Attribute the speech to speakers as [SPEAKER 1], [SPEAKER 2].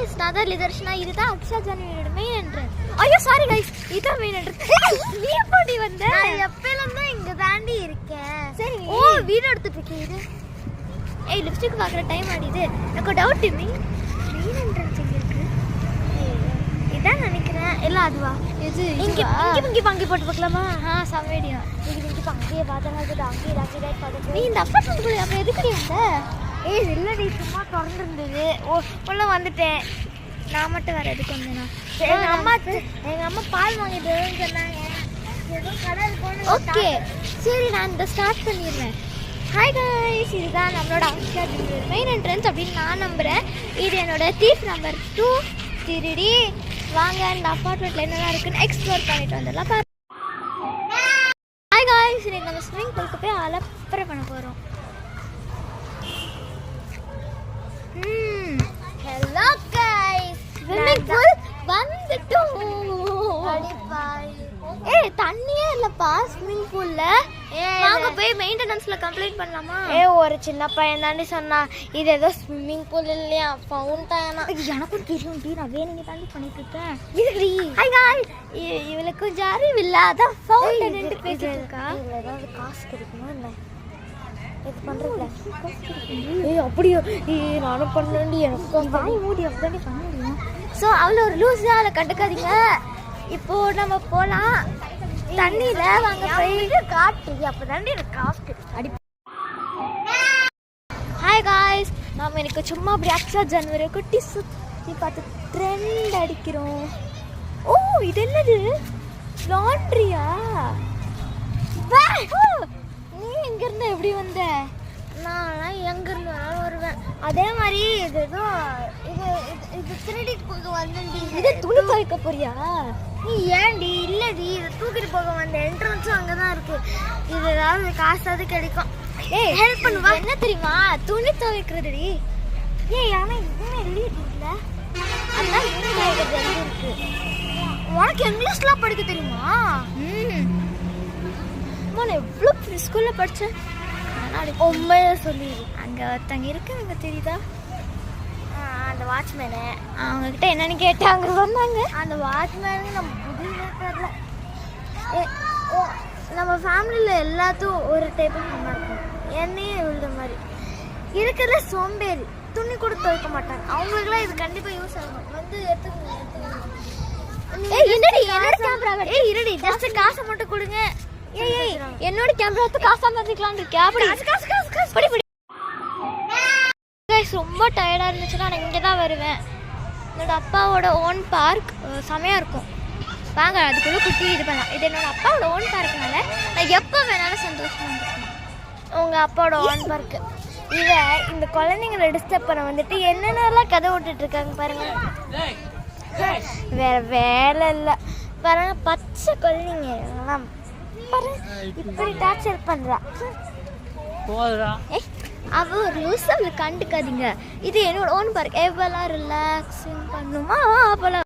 [SPEAKER 1] guys நான் தான் லிதர்ஷனா இதுதான் அக்ஷா ஜான்வியோட மெயின் என்ட்ரன்ஸ் ஐயோ சாரி गाइस இதான் மெயின் என்ட்ரன்ஸ் நீ எப்படி வந்த
[SPEAKER 2] நான் எப்பல இருந்து இங்க தாண்டி இருக்கேன்
[SPEAKER 1] சரி
[SPEAKER 2] ஓ வீடியோ எடுத்துட்டு இருக்கேன் இது
[SPEAKER 1] ஏய் லிப்ஸ்டிக் பார்க்குற டைம் ஆடிது எனக்கு டவுட் மெயின் என்ட்ரன்ஸ் எங்க இருக்கு
[SPEAKER 2] இதான் நினைக்கிறேன் இல்ல அதுவா
[SPEAKER 1] இது
[SPEAKER 2] இங்க பங்கி போட்டு பார்க்கலாமா
[SPEAKER 1] சமேடியா
[SPEAKER 2] இங்க பங்கியே பார்த்தா அங்கே டாக்டர் பார்த்து
[SPEAKER 1] நீ இந்த அப்பார்ட்மெண்ட் போய் அப்ப எதுக்கு வந்த
[SPEAKER 2] ஏய் இல்லடி சும்மா திறந்துருந்தது ஓ உள்ள வந்துட்டேன்
[SPEAKER 1] நான் மட்டும் வர எதுக்கு வந்தேனா
[SPEAKER 2] எங்க அம்மா பால் வாங்கிட்டு வரேன்னு சொன்னாங்க ஏதோ கடை இருக்கும்னு
[SPEAKER 1] ஓகே சரி நான் இந்த ஸ்டார்ட் பண்ணிடுறேன் ஹாய் गाइस இதுதான் நம்மளோட அக்ஷா ஜான்வி மெயின் என்ட்ரன்ஸ் அப்படின்னு நான் நம்புறேன் இது என்னோட தீஃப் நம்பர் 2 திருடி வாங்க இந்த அப்பார்ட்மெண்ட்ல என்னெல்லாம் இருக்குன்னு எக்ஸ்ப்ளோர் பண்ணிட்டு வந்துடலாம் ஹாய் गाइस இன்னைக்கு நம்ம ஸ்விமிங் பூலுக்கு போய் அலப்பறை பண்ண போறோம்
[SPEAKER 2] ஹலோ गाइस
[SPEAKER 1] ஸ்விமிங் பூல் வந்துட்டோம்
[SPEAKER 2] அடி பாய்
[SPEAKER 1] ஏய் தண்ணியே இல்லப்பா ஸ்விமிங் பூல்ல வாங்க போய் மெயின்டெனன்ஸ்ல கம்ப்ளைண்ட் பண்ணலாமா
[SPEAKER 2] ஒரு சின்ன பையன் தாண்டி சொன்னா இது ஏதோ ஸ்விம்மிங் பூல் இல்லையா ஃபவுண்டைனா
[SPEAKER 1] எனக்கும் தெரியும் டி நான் வேணுங்க தாண்டி பண்ணிட்டு இருக்கேன்
[SPEAKER 2] இதுடி
[SPEAKER 1] ஹாய் गाइस இவளுக்கு கொஞ்சம் அறிவு அதான் ஃபவுண்டன் என்று பேசிட்டு இருக்கா
[SPEAKER 2] இதுல ஏதாவது காசு கிடைக்குமா என்ன இது பண்றதுல ஏய் அப்படியே நானும் பண்ணேன்டி எனக்கு
[SPEAKER 1] வாய் மூடி அப்படியே பண்ண முடியும் ஸோ அவளை ஒரு லூஸ் அதை கண்டுக்காதீங்க இப்போ நம்ம போலாம் தண்ணியில வாங்க போய்
[SPEAKER 2] காட்டு அப்பதாண்டி எனக்கு காசு கிடைக்கும்
[SPEAKER 1] அடி ஹாய் गाइस நாம எனக்கு சும்மா அப்படி அக்ஷா ஜான்வி குட்டி சுத்தி பார்த்து ட்ரெண்ட் அடிக்கிறோம் ஓ இது என்னது லாண்ட்ரியா நீ எங்க இருந்த எப்படி வந்த
[SPEAKER 2] நான் எங்க இருந்து வேணாலும் வருவேன் அதே மாதிரி இது ஏதோ இது திருடி போக வந்தேன்டி
[SPEAKER 1] இது துணி துவைக்க போறியா
[SPEAKER 2] நீ ஏன்டி இல்லடி இது தூக்கிட்டு போக வந்த என்ட்ரன்ஸும் அங்கதான் இருக்கு இது ஏதாவது காசாவது கிடைக்கும்
[SPEAKER 1] ஏய்
[SPEAKER 2] ஹெல்ப் பண்ணுவா
[SPEAKER 1] என்ன தெரியுமா துணி துவைக்கிறதுடி
[SPEAKER 2] ஏய் ஆனா இதுவுமே எழுதிட்டு இல்ல
[SPEAKER 1] அதான் துணி துவைக்கிறது எங்க இருக்கு
[SPEAKER 2] உனக்கு இங்கிலீஷ்லாம் படிக்க தெரியுமா
[SPEAKER 1] நான் எவ்வளோ ஸ்கூலில் படித்தேன்
[SPEAKER 2] உண்மையை சொல்லிடு
[SPEAKER 1] அங்கே ஒருத்தங்க இருக்காங்க தெரியுதா
[SPEAKER 2] அந்த வாட்ச்மேனு
[SPEAKER 1] அவங்கக்கிட்ட என்னன்னு கேட்டு அங்கே வந்தாங்க
[SPEAKER 2] அந்த வாட்ச்மேனுக்கு நம்ம புதுவே தெரியல நம்ம ஃபேமிலியில் எல்லாத்துக்கும் ஒரு டைப்பும் நம்ம இருக்கும் என்னையே விழுத மாதிரி இருக்கிறதுல சோம்பேறி துணி கூட துவைக்க மாட்டாங்க அவங்களுக்குலாம் இது கண்டிப்பாக யூஸ் ஆகும் வந்து
[SPEAKER 1] ஏய் இருடி
[SPEAKER 2] ஜஸ்ட் காசை மட்டும் கொடுங்க
[SPEAKER 1] ஏய் என்னோட கேமரா எடுத்து காசா மாத்திக்கலாம் இருக்கேன் அப்படி படி படி गाइस ரொம்ப டயர்டா இருந்துச்சுன்னா நான் இங்கே தான் வருவேன் என்னோட அப்பாவோட ஓன் பார்க் செமையா இருக்கும் வாங்க அதுக்குள்ள குட்டி இது பண்ணலாம் இது என்னோட அப்பாவோட ஓன் பார்க்னால நான் எப்போ வேணாலும் சந்தோஷமா இருப்பேன்
[SPEAKER 2] உங்கள் அப்பாவோட ஓன் பார்க்கு இதை இந்த குழந்தைங்களை டிஸ்டர்ப் பண்ண வந்துட்டு என்னென்னலாம் கதை விட்டுட்டு இருக்காங்க பாருங்க வேற வேலை இல்லை பாருங்க பச்சை குழந்தைங்க எல்லாம் இப்படி டார்ச்சர் பண்றா
[SPEAKER 1] அவ ஒரு லூஸ் அவளை கண்டுக்காதீங்க இது என்னோட ஓன் பார்க் எவ்வளோ ரிலாக்ஸிங் பண்ணுமா அப்போல்லாம்